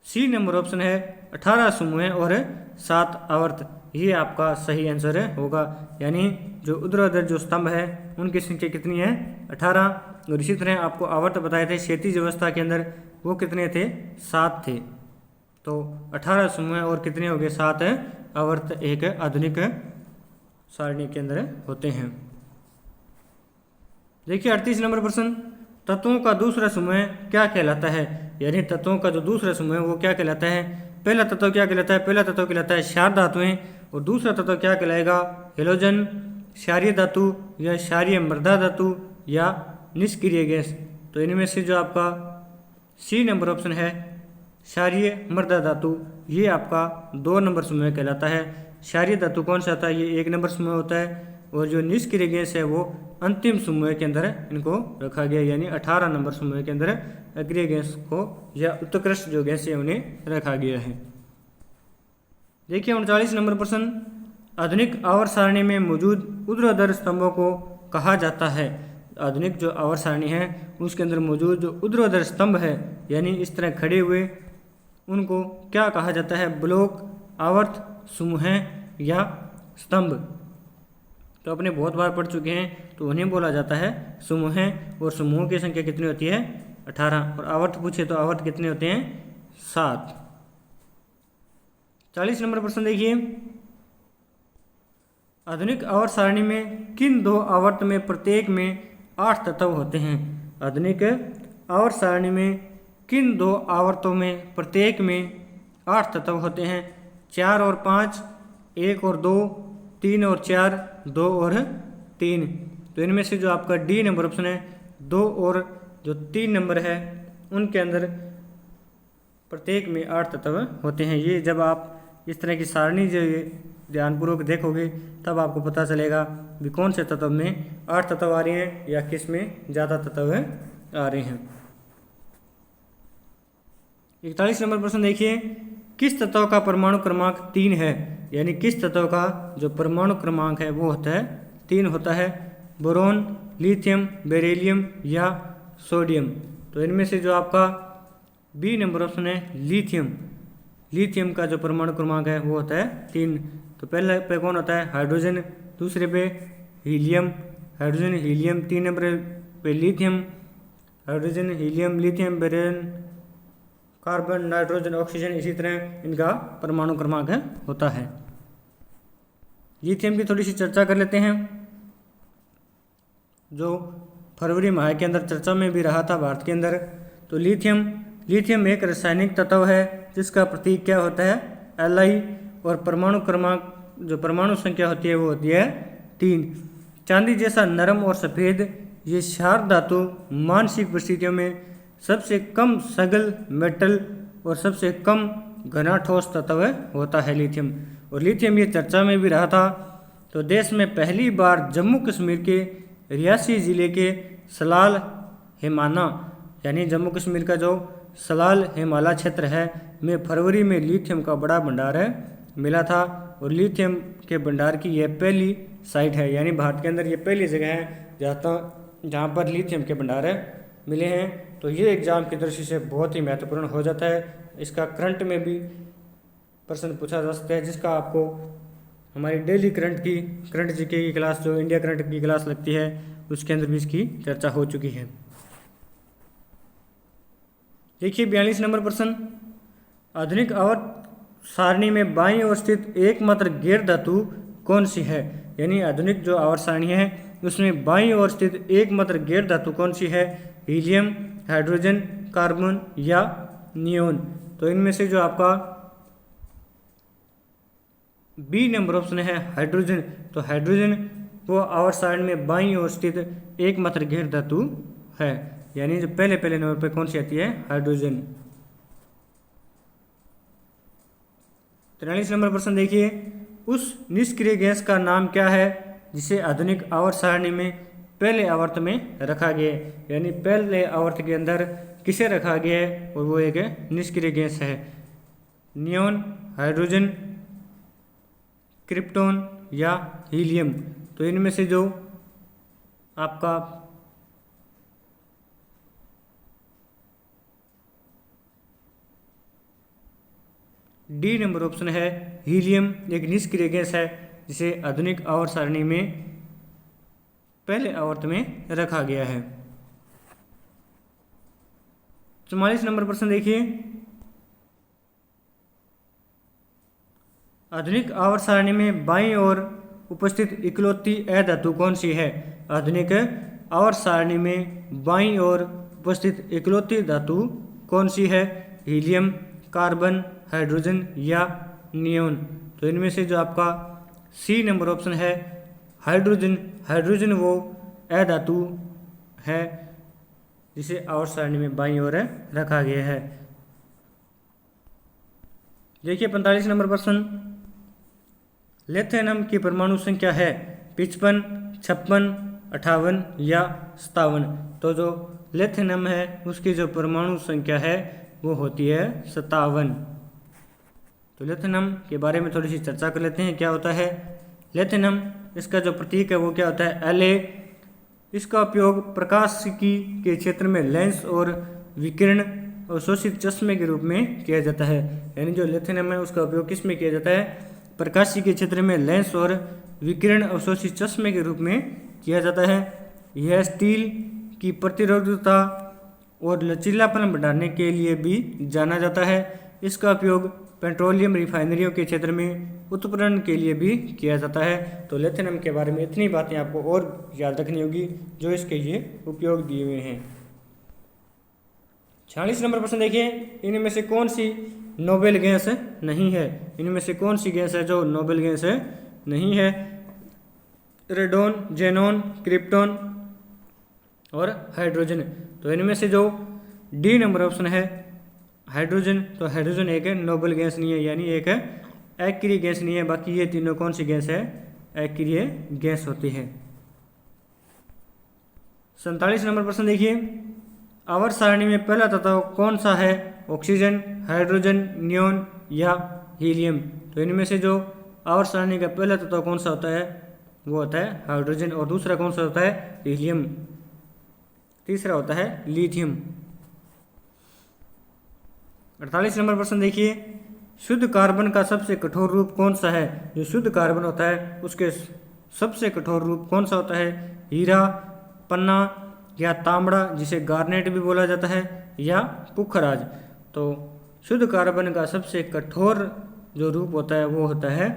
सी नंबर ऑप्शन है 18 समूह और 7 आवर्त, ये आपका सही आंसर होगा। यानी जो ऊर्ध्वाधर जो स्तंभ है उनकी संख्या कितनी है? 18। और इसी तरह आपको आवर्त बताए थे क्षैतिज अवस्था के अंदर, वो कितने थे? 7 थे। तो 18 समूह और कितने हो गए? 7 आवर्त एक आधुनिक सारणी के अंदर होते हैं। देखिए 38 नंबर प्रश्न, तत्वों का दूसरा समूह क्या कहलाता है? यानी तत्वों का जो दूसरा समूह है वो क्या कहलाता है? पहला तत्व क्या कहलाता है? पहला तत्व कहलाता है क्षार धातुएं, और दूसरा तत्व क्या कहलाएगा? हैलोजन, क्षारीय धातु, या क्षारीय मृदा धातु, या निष्क्रिय गैस? तो इनमें से जो आपका सी नंबर ऑप्शन है क्षारीय मृदा धातु, ये आपका 2 नंबर समूह कहलाता है। क्षारीय धातु कौन सा होता है? ये 1 नंबर समूह होता है, और जो निष्क्रिय गैस है वो अंतिम समूह के अंदर इनको रखा गया, यानी 18 नंबर समूह के अंदर अग्रिय गैस को या उत्कृष्ट जो गैस है उन्हें रखा गया है। देखिए 39 नंबर प्रश्न, आधुनिक आवर्त सारणी में मौजूद ऊर्ध्वाधर स्तंभों को कहा जाता है? आधुनिक जो आवर्त सारणी है उसके अंदर मौजूद जो ऊर्ध्वाधर स्तंभ है, यानी इस तरह खड़े हुए, उनको क्या कहा जाता है? ब्लॉक, आवर्त, समूह या स्तंभ? तो अपने बहुत बार पढ़ चुके हैं, तो उन्हें बोला जाता है समूह। और समूहों की संख्या कितनी होती है? 18। और आवर्त पूछे तो आवर्त कितने होते हैं? 7। 40 नंबर प्रश्न देखिए, आधुनिक आवर्त सारणी में किन 2 आवर्त में प्रत्येक में 8 तत्व होते हैं? आधुनिक आवर्त सारणी में किन 2 आवर्तों में प्रत्येक में 8 तत्व होते हैं? 4 और 5, 1 और 2, 3 और 4, 2 और 3? तो इनमें से जो आपका डी नंबर ऑप्शन है, 2 और जो 3 नंबर है उनके अंदर प्रत्येक में 8 तत्व होते हैं। ये जब आप इस तरह की सारणी जो ध्यानपूर्वक देखोगे तब आपको पता चलेगा भी कौन से तत्व में 8 तत्व आ रहे हैं या किस में ज़्यादा तत्व आ रहे हैं। 41 नंबर प्रश्न देखिए, किस तत्व का परमाणु क्रमांक 3 है? यानी किस तत्व का जो परमाणु क्रमांक है वो होता है 3 होता है? बोरोन, लिथियम, बेरिलियम, या सोडियम? तो इनमें से जो आपका बी नंबर ऑप्शन है लिथियम, लिथियम का जो परमाणु क्रमांक है वो होता है 3। तो पहले पे कौन होता है? हाइड्रोजन, दूसरे पे हीलियम, हाइड्रोजन, हीलियम, 3 नंबर पे lithium, hydrogen, helium, lithium, beryllium, carbon, nitrogen, oxygen, इसी तरह इनका परमाणु क्रमांक होता है। लिथियम की थोड़ी सी चर्चा कर लेते हैं, जो फरवरी माह के अंदर चर्चा में भी रहा था भारत के अंदर। तो लिथियम एक रासायनिक तत्व है जिसका प्रतीक क्या होता है, Li, और परमाणु क्रमांक जो परमाणु संख्या होती है वो होती है 3। चांदी जैसा नरम और सफ़ेद ये क्षार धातु मानसिक परिस्थितियों में सबसे कम सघन मेटल और सबसे कम घना ठोस तत्व होता है लिथियम। और लिथियम ये चर्चा में भी रहा था। तो देश में पहली बार जम्मू कश्मीर के रियासी ज़िले के सलाल हिमाना यानी जम्मू कश्मीर का जो सलाल हिमालय क्षेत्र है में फरवरी में लिथियम का बड़ा भंडार मिला था। और लिथियम के भंडार की यह पहली साइट है, यानी भारत के अंदर ये पहली जगह है जहाँ पर लिथियम के भंडार मिले हैं। तो ये एग्ज़ाम की दृष्टि से बहुत ही महत्वपूर्ण हो जाता है। इसका करंट में भी प्रश्न पूछा जा सकता है, जिसका आपको हमारी डेली करंट जीके की क्लास जो इंडिया करंट की क्लास लगती है उसके अंदर भी इसकी चर्चा हो चुकी है। देखिए 42 नंबर प्रश्न, आधुनिक आवर्त सारणी में बाईं ओर स्थित एकमात्र गैर धातु कौन सी है। यानी आधुनिक जो आवर्त सारणी है उसमें बाईं ओर स्थित एकमात्र गैर धातु कौन सी है, हीलियम, हाइड्रोजन, कार्बन या नियोन। तो इनमें से जो आपका बी नंबर ऑप्शन है हाइड्रोजन। तो हाइड्रोजन वो आवर्त सारणी में बाईं ओर स्थित एकमात्र गैर धातु है, यानी जो पहले नंबर पर कौन सी आती है, हाइड्रोजन। 43 नंबर प्रश्न देखिए, उस निष्क्रिय गैस का नाम क्या है जिसे आधुनिक आवर्त सारणी में पहले आवर्त में रखा गया है। यानी पहले आवर्त के अंदर किसे रखा गया है और वो एक निष्क्रिय गैस है, नियोन, हाइड्रोजन, क्रिप्टॉन या हीलियम। तो इनमें से जो आपका डी नंबर ऑप्शन है हीलियम एक निष्क्रिय गैस है जिसे आधुनिक आवर्त सारणी में पहले आवर्त में रखा गया है। 44 नंबर प्रश्न देखिए, आधुनिक आवर्त सारणी में बाईं ओर उपस्थित इकलौती अधातु कौन सी है। आधुनिक आवर्त सारणी में बाईं ओर उपस्थित इकलौती धातु कौन सी है, हीलियम, कार्बन, हाइड्रोजन या नियोन। तो इनमें से जो आपका सी नंबर ऑप्शन है हाइड्रोजन वो अधातु है जिसे आवर्त सारणी में बाईं ओर रखा गया है। देखिए 45 नंबर प्रश्न, लिथियम की परमाणु संख्या है 55, 56, 58 या 57। तो जो लिथियम है उसकी जो परमाणु संख्या है वो होती है 57। तो लिथियम के बारे में थोड़ी सी चर्चा कर लेते हैं। क्या होता है लिथियम, इसका जो प्रतीक है वो क्या होता है, La। इसका उपयोग प्रकाशिकी के क्षेत्र में लेंस और विकिरण अवशोषित चश्मे के रूप में किया जाता है। यानी जो लिथियम है उसका उपयोग किस में किया जाता है, प्रकाशिकी के क्षेत्र में लेंस और विकिरण अवशोषित चश्मे के रूप में किया जाता है। यह स्टील की प्रतिरोधकता और लचीलापन बढ़ाने के लिए भी जाना जाता है। इसका उपयोग पेट्रोलियम रिफाइनरियों के क्षेत्र में उत्पादन के लिए भी किया जाता है। तो लिथियम के बारे में इतनी बातें आपको और याद रखनी होगी जो इसके ये उपयोग दिए हुए हैं। 46 नंबर प्रश्न देखिए, इनमें से कौन सी नोबेल गैस नहीं है। इनमें से कौन सी गैस है जो नोबेल गैस नहीं है, रेडोन, जेनॉन, क्रिप्टॉन और हाइड्रोजन। तो इनमें से जो डी नंबर ऑप्शन है हाइड्रोजन, तो हाइड्रोजन एक नोबेल गैस नहीं है, यानी एक अक्रिय गैस नहीं है। बाकी ये तीनों कौन सी गैस है, अक्रिय गैस होती है। 47 नंबर प्रश्न देखिए, आवर्त सारणी में पहला तत्व कौन सा है, ऑक्सीजन, हाइड्रोजन, नियोन या हीलियम। तो इनमें से जो आवर्त सारणी का पहला तत्व कौन सा होता है वो होता है हाइड्रोजन, और दूसरा कौन सा होता है, हीलियम, तीसरा होता है लिथियम। 48 नंबर प्रश्न देखिए, शुद्ध कार्बन का सबसे कठोर रूप कौन सा है। जो शुद्ध कार्बन होता है उसके सबसे कठोर रूप कौन सा होता है, हीरा, पन्ना या तांबड़ा जिसे गार्नेट भी बोला जाता है, या पुखराज। तो शुद्ध कार्बन का सबसे कठोर जो रूप होता है वो होता है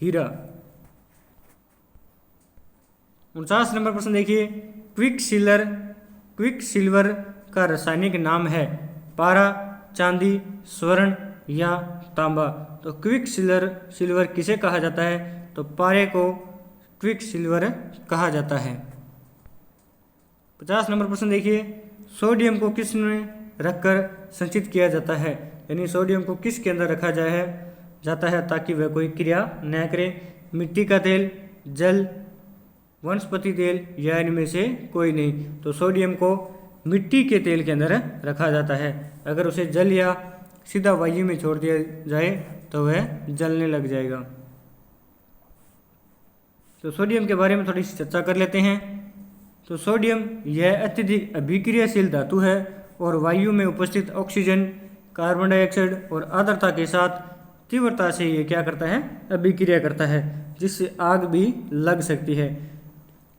हीरा। 49 नंबर प्रश्न देखिए, क्विक सिल्वर का रासायनिक नाम है पारा, चांदी, स्वर्ण या तांबा। तो क्विक सिल्वर किसे कहा जाता है? तो पारे को क्विक सिल्वर कहा जाता है। 50 नंबर प्रश्न देखिए, सोडियम को किस में रखकर संचित किया जाता है? यानी सोडियम को किसके अंदर रखा जाता है ताकि वह कोई क्रिया न करे? मिट्टी का तेल, जल, वनस्पति तेल या इनमें से कोई नहीं। तो सोडियम को मिट्टी के तेल के अंदर रखा जाता है। अगर उसे जल या सीधा वायु में छोड़ दिया जाए तो वह जलने लग जाएगा। तो सोडियम के बारे में थोड़ी सी चर्चा कर लेते हैं। तो सोडियम यह अत्यधिक अभिक्रियाशील धातु है और वायु में उपस्थित ऑक्सीजन, कार्बन डाइऑक्साइड और आर्द्रता के साथ तीव्रता से ये क्या करता है? अभिक्रिया करता है, जिससे आग भी लग सकती है।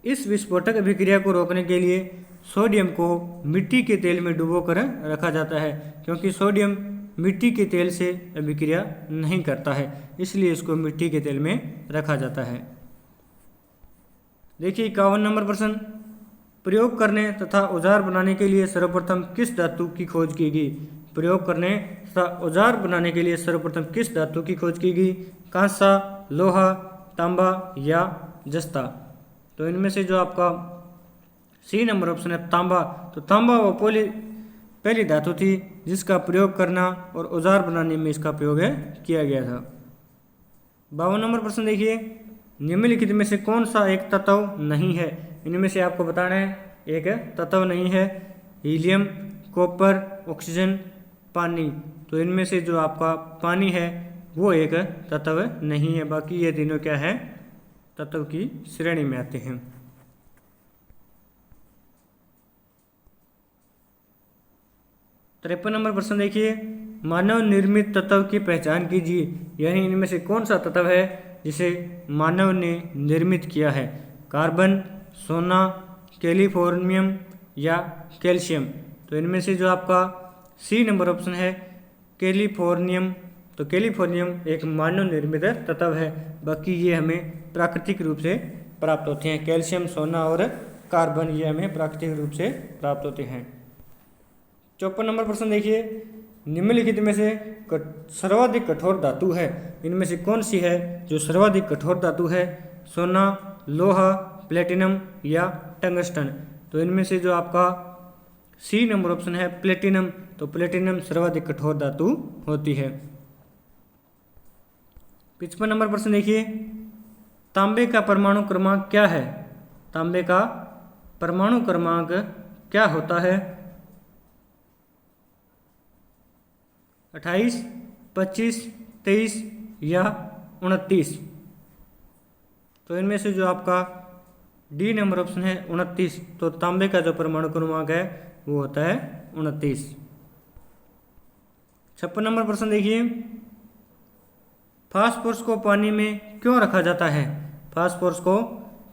इस विस्फोटक अभिक्रिया को रोकने के लिए सोडियम को मिट्टी के तेल में डुबोकर रखा जाता है, क्योंकि सोडियम मिट्टी के तेल से अभिक्रिया नहीं करता है, इसलिए इसको मिट्टी के तेल में रखा जाता है। देखिए 51 नंबर प्रश्न, प्रयोग करने तथा औजार बनाने के लिए सर्वप्रथम किस धातु की खोज की गई? प्रयोग करने तथा औजार बनाने के लिए सर्वप्रथम किस धातु की खोज की गई? कांसा, लोहा, तांबा या जस्ता। तो इनमें से जो आपका सी नंबर ऑप्शन है तांबा। तो तांबा वो पहली धातु थी जिसका प्रयोग करना और औजार बनाने में इसका प्रयोग किया गया था। 52 नंबर प्रश्न देखिए, निम्नलिखित में से कौन सा एक तत्व नहीं है? इनमें से आपको बताना है एक तत्व नहीं है। हीलियम, कॉपर, ऑक्सीजन, पानी। तो इनमें से जो आपका पानी है वो एक तत्व नहीं है, बाकी ये तीनों क्या है? तत्व की श्रेणी में आते हैं। 53 नंबर प्रश्न देखिए, मानव निर्मित तत्व की पहचान कीजिए। यानी इनमें से कौन सा तत्व है जिसे मानव ने निर्मित किया है? कार्बन, सोना, कैलिफोर्नियम या कैल्शियम। तो इनमें से जो आपका सी नंबर ऑप्शन है कैलिफोर्नियम। तो कैलिफोर्नियम एक मानव निर्मित तत्व है, बाकी ये हमें प्राकृतिक रूप से प्राप्त होते हैं। कैल्शियम, सोना और कार्बन ये हमें प्राकृतिक रूप से प्राप्त होते हैं। 54 नंबर प्रश्न देखिए, निम्नलिखित में से सर्वाधिक कठोर धातु है। इनमें से कौन सी है जो सर्वाधिक कठोर धातु है? सोना, लोहा, प्लेटिनम या टंगस्टन। तो इनमें से जो आपका सी नंबर ऑप्शन है प्लेटिनम। तो प्लेटिनम सर्वाधिक कठोर धातु होती है। 55 नंबर प्रश्न देखिए, तांबे का परमाणु क्रमांक क्या है? तांबे का परमाणु क्रमांक क्या होता है? 28, 25, 23 या 29। तो इनमें से जो आपका डी नंबर ऑप्शन है 29। तो तांबे का जो परमाणु क्रमांक है वो होता है 29। 56 नंबर प्रश्न देखिए, फास्फोरस को पानी में क्यों रखा जाता है? फास्फोरस को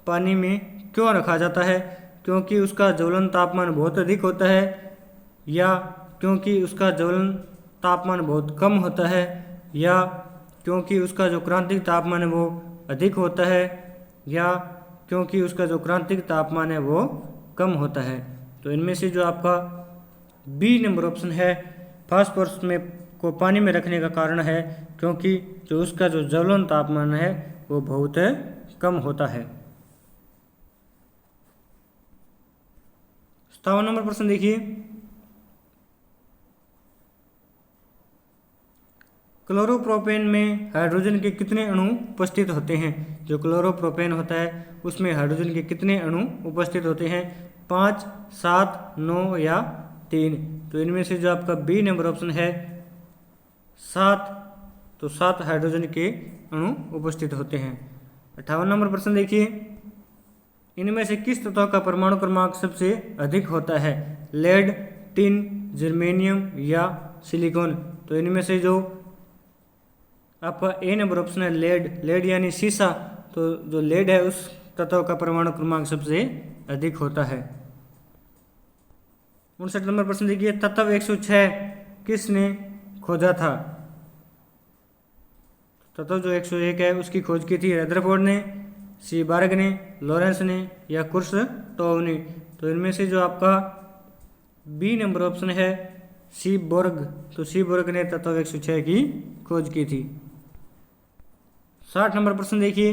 पानी में क्यों रखा जाता है? क्योंकि उसका ज्वलन तापमान बहुत अधिक होता है, या क्योंकि उसका ज्वलन तापमान बहुत कम होता है, या क्योंकि उसका जो क्रांतिक तापमान है वो अधिक होता है, या क्योंकि उसका जो क्रांतिक तापमान है वो कम होता है। तो इनमें से जो आपका बी नंबर ऑप्शन है फास्फोरस में को पानी में रखने का कारण है क्योंकि जो उसका जो ज्वलन तापमान है वो बहुत कम होता है। 57 नंबर प्रश्न देखिए, क्लोरोप्रोपेन में हाइड्रोजन के कितने अणु उपस्थित होते हैं? जो क्लोरोप्रोपेन होता है उसमें हाइड्रोजन के कितने अणु उपस्थित होते हैं? 5, 7, 9 या 3। तो इनमें से जो आपका बी नंबर ऑप्शन है 7। तो 7 हाइड्रोजन के अणु उपस्थित होते हैं। 58 नंबर प्रश्न देखिए, इनमें से किस तत्व का परमाणु क्रमांक सबसे अधिक होता है? लेड, टिन, जर्मेनियम या सिलिकॉन। तो इनमें से जो आपका ए नंबर ऑप्शन है लेड यानी सीसा। तो जो लेड है उस तत्व का परमाणु क्रमांक सबसे अधिक होता है। 59 नंबर प्रश्न देखिए, तत्व 106 किसने खोजा था? तत्व जो 101 है उसकी खोज की थी रदरफोर्ड ने, सी बार्गने, लॉरेंस ने या कुर्सटोव ने। तो इनमें से जो आपका बी नंबर ऑप्शन है सी बोर्ग, तो सी बोर्ग ने तत्व 106 की खोज की थी। 60 नंबर प्रश्न देखिए,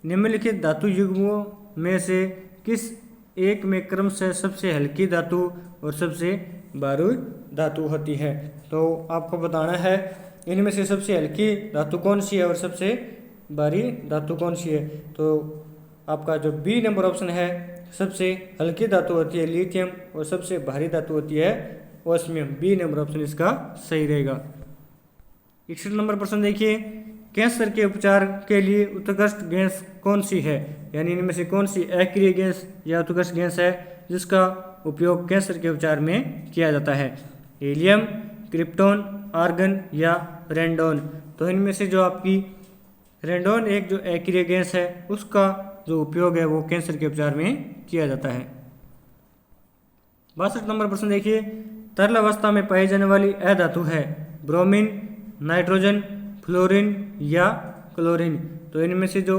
निम्नलिखित धातु युग्मों में से किस एक में क्रमशः सबसे हल्की धातु और सबसे भारी धातु होती है। तो आपको बताना है इनमें से सबसे हल्की धातु कौन सी है और सबसे भारी धातु कौन सी है। तो आपका जो बी नंबर ऑप्शन है, सबसे हल्की धातु होती है लिथियम और सबसे भारी धातु होती है ओस्मियम। बी नंबर ऑप्शन इसका सही रहेगा। 61 नंबर प्रश्न देखिए, कैंसर के उपचार के लिए उत्कृष्ट गैस कौन सी है, यानी इनमें से कौन सी अक्रिय गैस या उत्कृष्ट गैस है जिसका उपयोग कैंसर के उपचार में किया जाता है। हीलियम, क्रिप्टॉन, आर्गन या रेंडोन। तो इनमें से जो आपकी रेंडोन एक जो अक्रिय गैस है उसका जो उपयोग है वो कैंसर के उपचार में किया जाता है। 62 नंबर प्रश्न देखिए, तरल अवस्था में पाई जाने वाली अधातु है ब्रोमीन, नाइट्रोजन, फ्लोरीन या क्लोरीन। तो इनमें से जो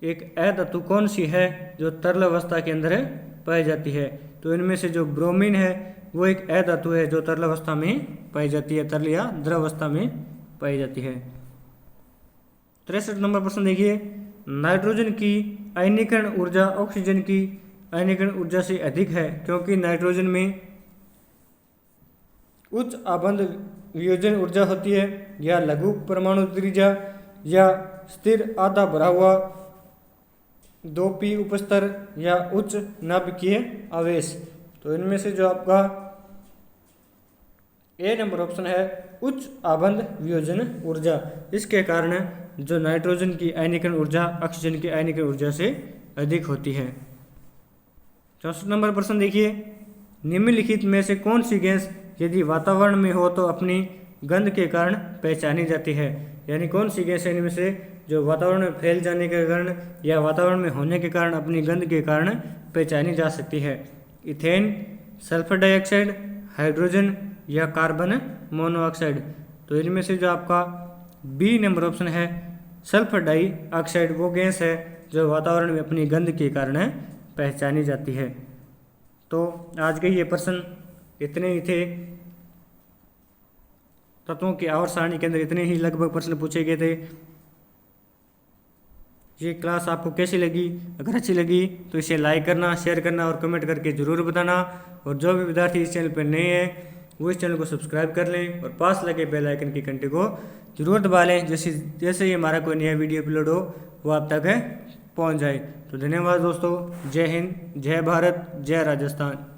एक अधातु कौन सी है जो तरल अवस्था के अंदर पाई जाती है। तो इनमें से जो ब्रोमीन है वो एक अधातु है जो तरल अवस्था में पाई जाती है, तरल या द्रव अवस्था में पाई जाती है। 63 नंबर प्रश्न देखिए, नाइट्रोजन की आयनीकरण ऊर्जा ऑक्सीजन की आयनीकरण ऊर्जा से अधिक है क्योंकि नाइट्रोजन में उच्च आबंध वियोजन ऊर्जा होती है, या लघु परमाणु त्रिज्या, या स्थिर आधा भरा हुआ 2p उपस्तर, या उच्च नाभिकीय आवेश। तो इनमें से जो आपका ए नंबर ऑप्शन है उच्च आबंध वियोजन ऊर्जा। इसके कारण जो नाइट्रोजन की आयनीकरण ऊर्जा ऑक्सीजन की आयनीकरण ऊर्जा से अधिक होती है। 64 नंबर प्रश्न देखिए, निम्नलिखित में से कौन सी गैस यदि वातावरण में हो तो अपनी गंध के कारण पहचानी जाती है, यानी कौन सी गैस इनमें से जो वातावरण में फैल जाने के कारण या वातावरण में होने के कारण अपनी गंध के कारण पहचानी जा सकती है। इथेन, सल्फर डाइऑक्साइड, हाइड्रोजन या कार्बन मोनोऑक्साइड। तो इनमें से जो आपका बी नंबर ऑप्शन है सल्फर डाइऑक्साइड वो गैस है जो वातावरण में अपनी गंध के कारण पहचानी जाती है। तो आज के ये प्रश्न इतने ही थे। तत्वों की आवर्त सारणी के अंदर इतने ही लगभग प्रश्न पूछे गए थे। ये क्लास आपको कैसी लगी? अगर अच्छी लगी तो इसे लाइक करना, शेयर करना और कमेंट करके ज़रूर बताना। और जो भी विद्यार्थी इस चैनल पर नए हैं वो इस चैनल को सब्सक्राइब कर लें और पास लगे बेल आइकन की घंटी को जरूर दबा लें, जैसे ही हमारा कोई नया वीडियो अपलोड हो वो आप तक पहुंच जाए। तो धन्यवाद दोस्तों। जय हिंद, जय भारत, जय राजस्थान।